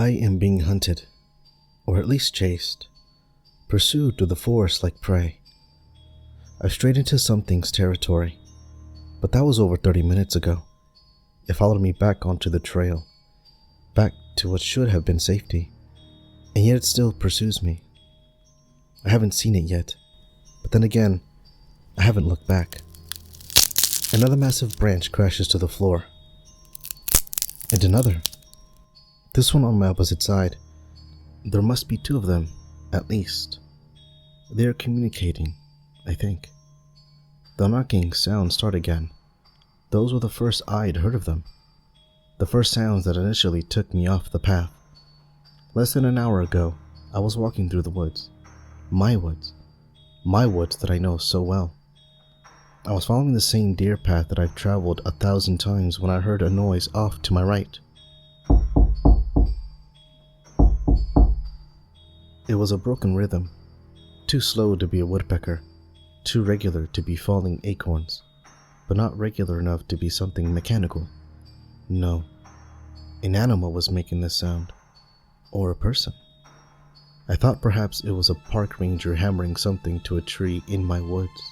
I am being hunted, or at least chased, pursued through the forest like prey. I've strayed into something's territory, but that was over 30 minutes ago. It followed me back onto the trail, back to what should have been safety, and yet it still pursues me. I haven't seen it yet, but then again, I haven't looked back. Another massive branch crashes to the floor, and another. This one on my opposite side. There must be two of them, at least. They are communicating, I think. The knocking sounds start again. Those were the first I'd heard of them. The first sounds that initially took me off the path. Less than an hour ago, I was walking through the woods. My woods that I know so well. I was following the same deer path that I've traveled 1,000 times when I heard a noise off to my right. It was a broken rhythm, too slow to be a woodpecker, too regular to be falling acorns, but not regular enough to be something mechanical. No, an animal was making this sound, or a person. I thought perhaps it was a park ranger hammering something to a tree in my woods.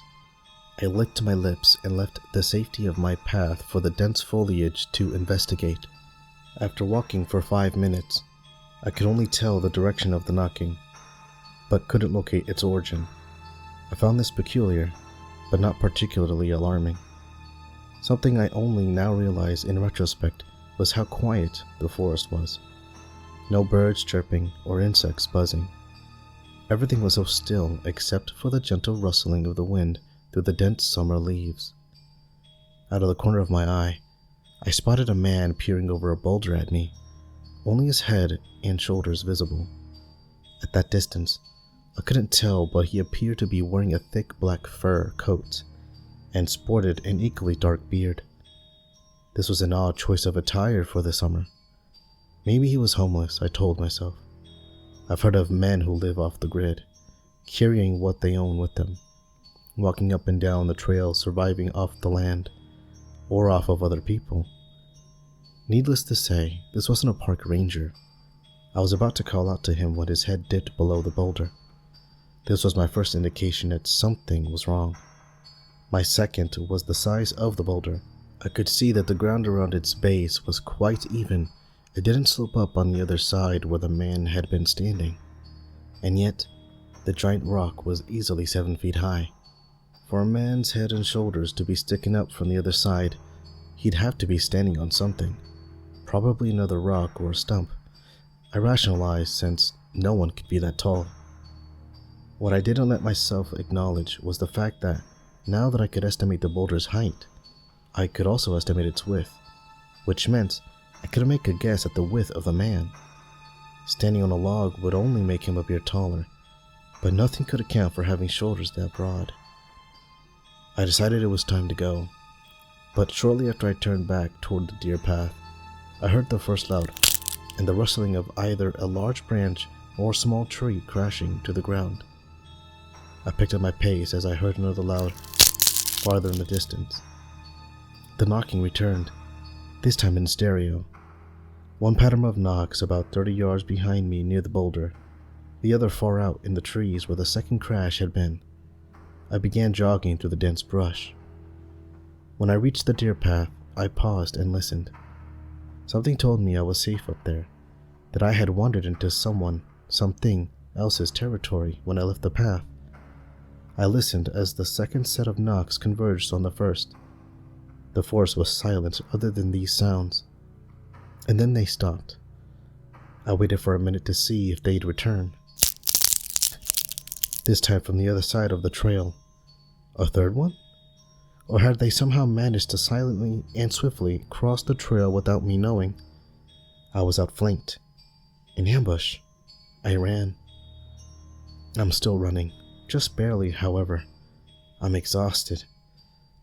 I licked my lips and left the safety of my path for the dense foliage to investigate. After walking for 5 minutes, I could only tell the direction of the knocking, but couldn't locate its origin. I found this peculiar, but not particularly alarming. Something I only now realize in retrospect was how quiet the forest was. No birds chirping or insects buzzing. Everything was so still except for the gentle rustling of the wind through the dense summer leaves. Out of the corner of my eye, I spotted a man peering over a boulder at me, only his head and shoulders visible. At that distance, I couldn't tell, but he appeared to be wearing a thick black fur coat and sported an equally dark beard. This was an odd choice of attire for the summer. Maybe he was homeless, I told myself. I've heard of men who live off the grid, carrying what they own with them, walking up and down the trail, surviving off the land, or off of other people. Needless to say, this wasn't a park ranger. I was about to call out to him when his head dipped below the boulder. This was my first indication that something was wrong. My second was the size of the boulder. I could see that the ground around its base was quite even. It didn't slope up on the other side where the man had been standing. And yet, the giant rock was easily 7 feet high. For a man's head and shoulders to be sticking up from the other side, he'd have to be standing on something. Probably another rock or a stump. I rationalized, since no one could be that tall. What I didn't let myself acknowledge was the fact that, now that I could estimate the boulder's height, I could also estimate its width, which meant I could make a guess at the width of the man. Standing on a log would only make him appear taller, but nothing could account for having shoulders that broad. I decided it was time to go, but shortly after I turned back toward the deer path, I heard the first loud, and the rustling of either a large branch or a small tree crashing to the ground. I picked up my pace as I heard another loud, farther in the distance. The knocking returned, this time in stereo. One pattern of knocks about 30 yards behind me near the boulder, the other far out in the trees where the second crash had been. I began jogging through the dense brush. When I reached the deer path, I paused and listened. Something told me I was safe up there, that I had wandered into something else's territory when I left the path. I listened as the second set of knocks converged on the first. The forest was silent other than these sounds, and then they stopped. I waited for a minute to see if they'd return. This time from the other side of the trail. A third one? Or had they somehow managed to silently and swiftly cross the trail without me knowing? I was outflanked. In ambush. I ran. I'm still running. Just barely, however. I'm exhausted.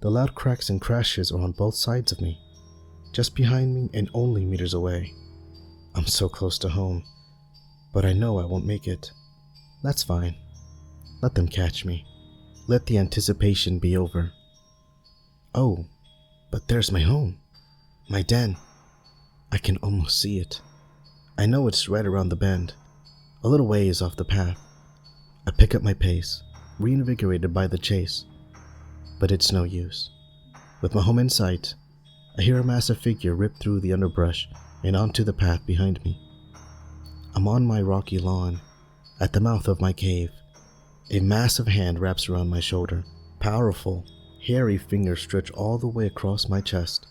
The loud cracks and crashes are on both sides of me, just behind me and only meters away. I'm so close to home, but I know I won't make it. That's fine. Let them catch me. Let the anticipation be over. Oh, but there's my home. My den. I can almost see it. I know it's right around the bend, a little ways off the path. I pick up my pace, reinvigorated by the chase. But it's no use. With my home in sight, I hear a massive figure rip through the underbrush and onto the path behind me. I'm on my rocky lawn, at the mouth of my cave. A massive hand wraps around my shoulder. Powerful, hairy fingers stretch all the way across my chest.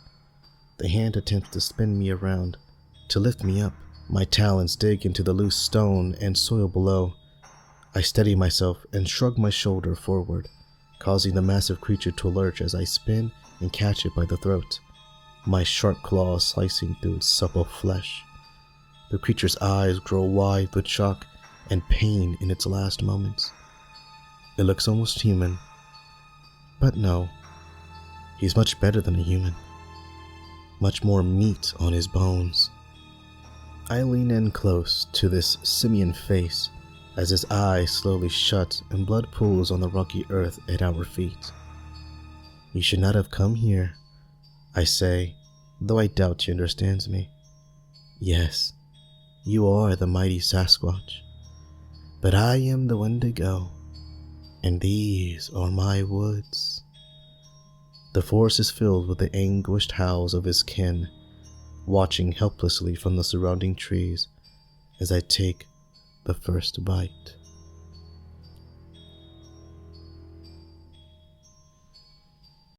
The hand attempts to spin me around, to lift me up. My talons dig into the loose stone and soil below. I steady myself and shrug my shoulder forward, causing the massive creature to lurch as I spin and catch it by the throat, my sharp claws slicing through its supple flesh. The creature's eyes grow wide with shock and pain in its last moments. It looks almost human, but no, he's much better than a human. Much more meat on his bones. I lean in close to this simian face as his eyes slowly shut and blood pools on the rocky earth at our feet. You should not have come here, I say, though I doubt he understands me. Yes, you are the mighty Sasquatch, but I am the Wendigo, and these are my woods. The forest is filled with the anguished howls of his kin, watching helplessly from the surrounding trees as I take the first bite.